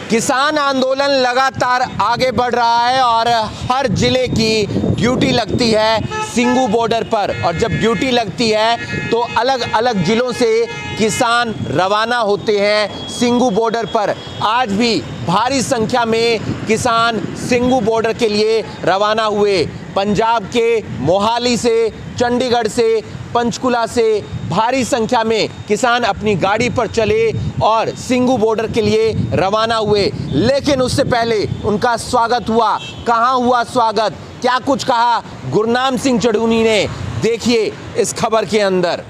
किसान आंदोलन लगातार आगे बढ़ रहा है और हर जिले की ड्यूटी लगती है सिंगू बॉर्डर पर, और जब ड्यूटी लगती है तो अलग अलग जिलों से किसान रवाना होते हैं सिंगू बॉर्डर पर। आज भी भारी संख्या में किसान सिंगू बॉर्डर के लिए रवाना हुए। पंजाब के मोहाली से, चंडीगढ़ से, पंचकुला से भारी संख्या में किसान अपनी गाड़ी पर चले और सिंगू बॉर्डर के लिए रवाना हुए। लेकिन उससे पहले उनका स्वागत हुआ। कहाँ हुआ स्वागत, क्या कुछ कहा गुरनाम सिंह चढ़ूनी ने, देखिए इस खबर के अंदर।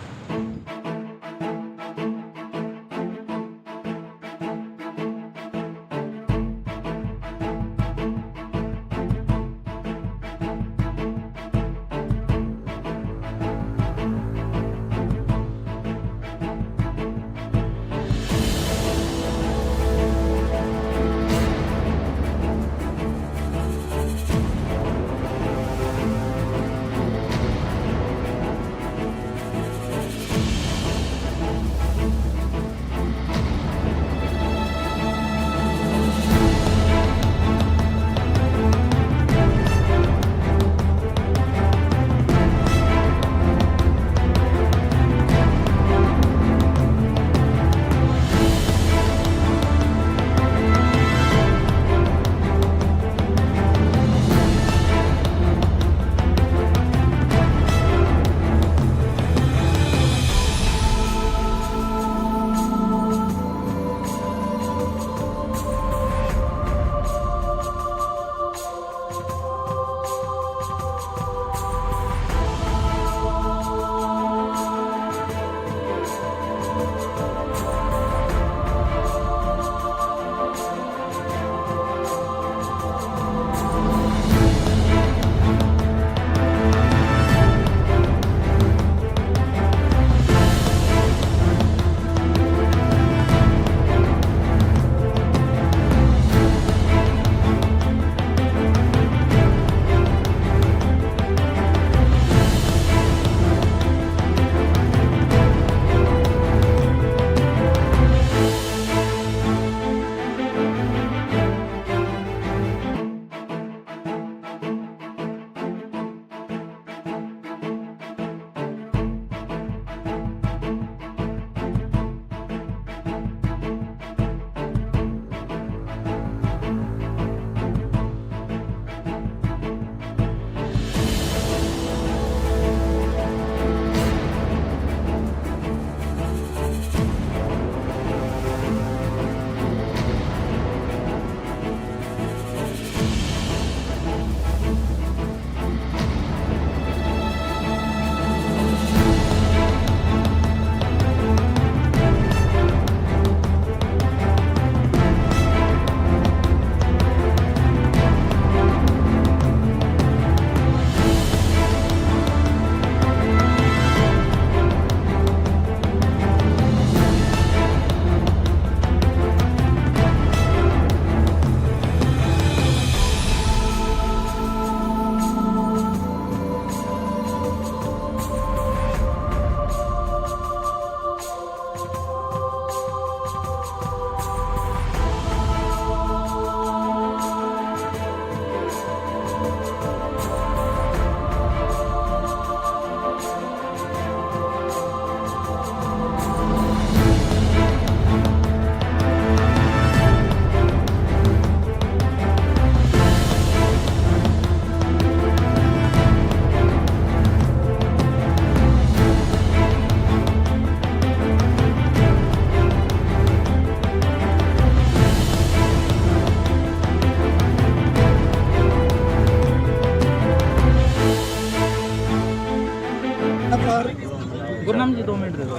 गुरनाम जी 2 मिनट दे दो,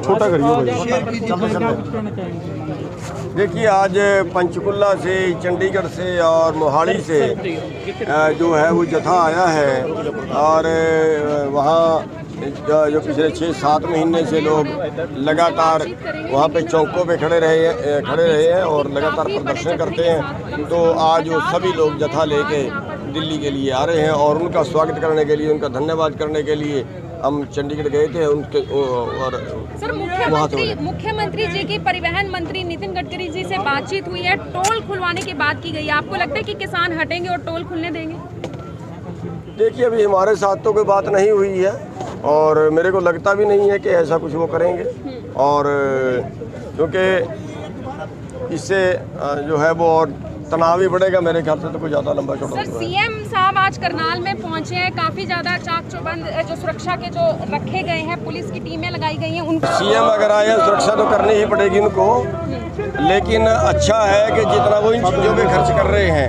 छोटा करिए। देखिए, आज पंचकुला से, चंडीगढ़ से और मोहाली से जो है वो जत्था आया है और वहाँ जो पिछले 6-7 महीने से लोग लगातार वहाँ पे चौकों पे खड़े रहे हैं और लगातार प्रदर्शन करते हैं। तो आज वो सभी लोग जत्था लेके दिल्ली के लिए आ रहे हैं और उनका स्वागत करने के लिए, उनका धन्यवाद करने के लिए हम चंडीगढ़ गए थे उनके और सर वहाँ से मुख्यमंत्री जी की परिवहन मंत्री नितिन गडकरी जी से बातचीत हुई है, टोल खुलवाने की बात की गई है। आपको लगता है कि किसान हटेंगे और टोल खुलने देंगे? देखिए, अभी हमारे साथ तो कोई बात नहीं हुई है और मेरे को लगता भी नहीं है कि ऐसा कुछ वो करेंगे, और क्योंकि इससे जो है वो और तनाव ही बढ़ेगा मेरे ख्याल से, तो कोई ज़्यादा लंबा चौड़ा। सर, सीएम साहब आज करनाल में पहुंचे हैं, काफी ज्यादा चाक चौबंद जो सुरक्षा के जो रखे गए हैं, पुलिस की टीमें लगाई गई हैं। उन सीएम अगर आए हैं सुरक्षा तो करनी ही पड़ेगी उनको, लेकिन अच्छा है कि जितना वो इन चीज़ों पे खर्च कर रहे हैं,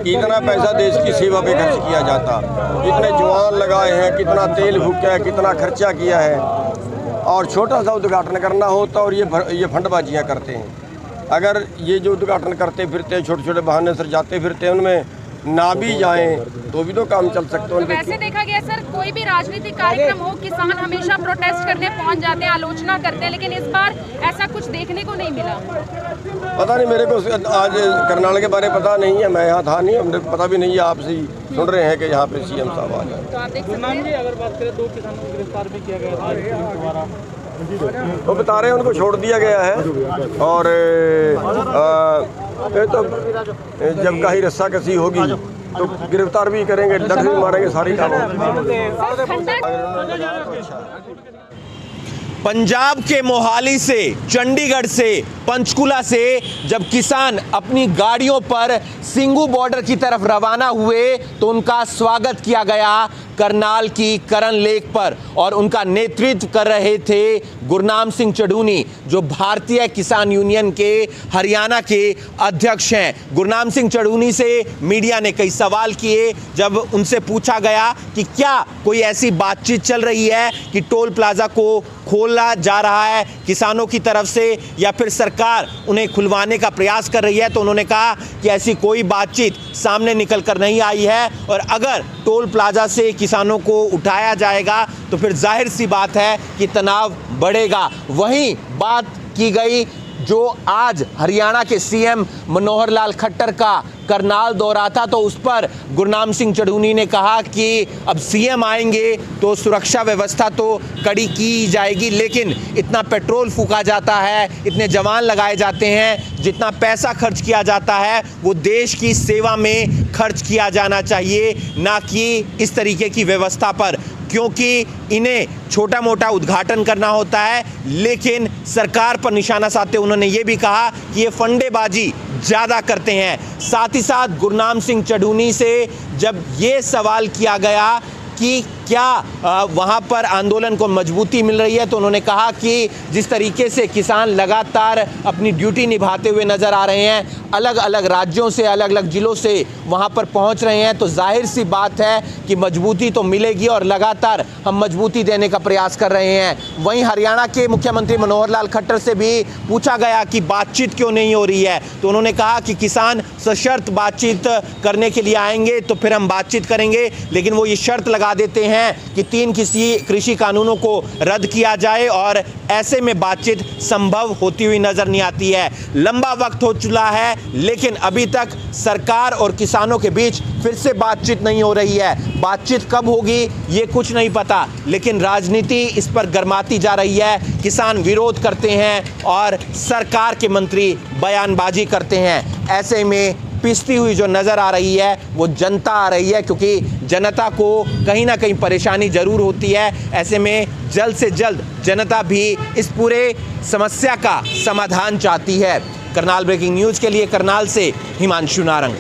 इतना पैसा देश की सेवा पे खर्च किया जाता, कितने जवान लगाए हैं, कितना तेल फूका है, कितना खर्चा किया है, और छोटा सा उद्घाटन करना होता और ये फंडबाजियाँ करते हैं। अगर ये जो उद्घाटन करते फिरते छोटे छोटे बहाने से जाते फिरते उनमें ना भी जाएं तो भी तो काम चल सकते हैं। तो वैसे देखा गया सर, कोई भी राजनीतिक कार्यक्रम हो, किसान हमेशा प्रोटेस्ट करने पहुंच जाते हैं, आलोचना करते हैं, लेकिन इस बार ऐसा कुछ देखने को नहीं मिला। पता नहीं, मेरे को आज करनाल के बारे में पता नहीं है, मैं यहाँ था नहीं, हमने पता भी नहीं है, आपसे ही सुन रहे हैं कि यहाँ पे सीएम साहब आ जाए। तो आप देख सकते गुरनाम जी, अगर बात करें 2 किसानों को गिरफ्तार भी किया गया था दोबारा, वो बता रहे हैं उनको छोड़ दिया गया है, और ये तो जब कहीं रस्सा कसी होगी तो गिरफ्तार भी करेंगे, डर भी मारेंगे, सारी काम। पंजाब के मोहाली से, चंडीगढ़ से, पंचकुला से जब किसान अपनी गाड़ियों पर सिंगू बॉर्डर की तरफ रवाना हुए तो उनका स्वागत किया गया करनाल की करन लेक पर, और उनका नेतृत्व कर रहे थे गुरनाम सिंह चढ़ूनी, जो भारतीय किसान यूनियन के हरियाणा के अध्यक्ष हैं। गुरनाम सिंह चढ़ूनी से मीडिया ने कई सवाल किए जब उनसे पूछा गया कि क्या कोई ऐसी बातचीत चल रही है कि टोल प्लाजा को खोला जा रहा है किसानों की तरफ से, या फिर सरकार उन्हें खुलवाने का प्रयास कर रही है, तो उन्होंने कहा कि ऐसी कोई बातचीत सामने निकल कर नहीं आई है, और अगर टोल प्लाजा से किसानों को उठाया जाएगा तो फिर जाहिर सी बात है कि तनाव बढ़ेगा। वहीं बात की गई जो आज हरियाणा के सीएम मनोहर लाल खट्टर का करनाल दौरा था, तो उस पर गुरनाम सिंह चढ़ूनी ने कहा कि अब सीएम आएंगे तो सुरक्षा व्यवस्था तो कड़ी की जाएगी, लेकिन इतना पेट्रोल फूका जाता है, इतने जवान लगाए जाते हैं, जितना पैसा खर्च किया जाता है वो देश की सेवा में खर्च किया जाना चाहिए, ना कि इस तरीके की व्यवस्था पर, क्योंकि इन्हें छोटा मोटा उद्घाटन करना होता है, लेकिन सरकार पर निशाना साधते उन्होंने ये भी कहा कि ये फंडेबाजी ज़्यादा करते हैं। साथ ही साथ गुरनाम सिंह चढ़ूनी से जब ये सवाल किया गया कि क्या वहाँ पर आंदोलन को मजबूती मिल रही है, तो उन्होंने कहा कि जिस तरीके से किसान लगातार अपनी ड्यूटी निभाते हुए नज़र आ रहे हैं, अलग अलग राज्यों से, अलग अलग ज़िलों से वहाँ पर पहुँच रहे हैं, तो जाहिर सी बात है कि मजबूती तो मिलेगी, और लगातार हम मजबूती देने का प्रयास कर रहे हैं। वहीं हरियाणा के मुख्यमंत्री मनोहर लाल खट्टर से भी पूछा गया कि बातचीत क्यों नहीं हो रही है, तो उन्होंने कहा कि किसान सशर्त बातचीत करने के लिए आएंगे तो फिर हम बातचीत करेंगे, लेकिन वो ये शर्त लगा देते हैं कि 3 कृषि कानूनों को रद्द किया जाए, और ऐसे में बातचीत संभव होती हुई नजर नहीं आती है। लंबा वक्त हो चुका है, लेकिन अभी तक सरकार और किसानों के बीच फिर से बातचीत नहीं हो रही है। बातचीत कब होगी ये कुछ नहीं पता, लेकिन राजनीति इस पर गर्माती जा रही है। किसान विरोध करते हैं और सरकार के मंत्री बयानबाजी करते हैं। ऐसे में पिसती हुई जो नज़र आ रही है वो जनता आ रही है, क्योंकि जनता को कहीं ना कहीं परेशानी ज़रूर होती है। ऐसे में जल्द से जल्द जनता भी इस पूरे समस्या का समाधान चाहती है। करनाल ब्रेकिंग न्यूज़ के लिए करनाल से हिमांशु नारंग।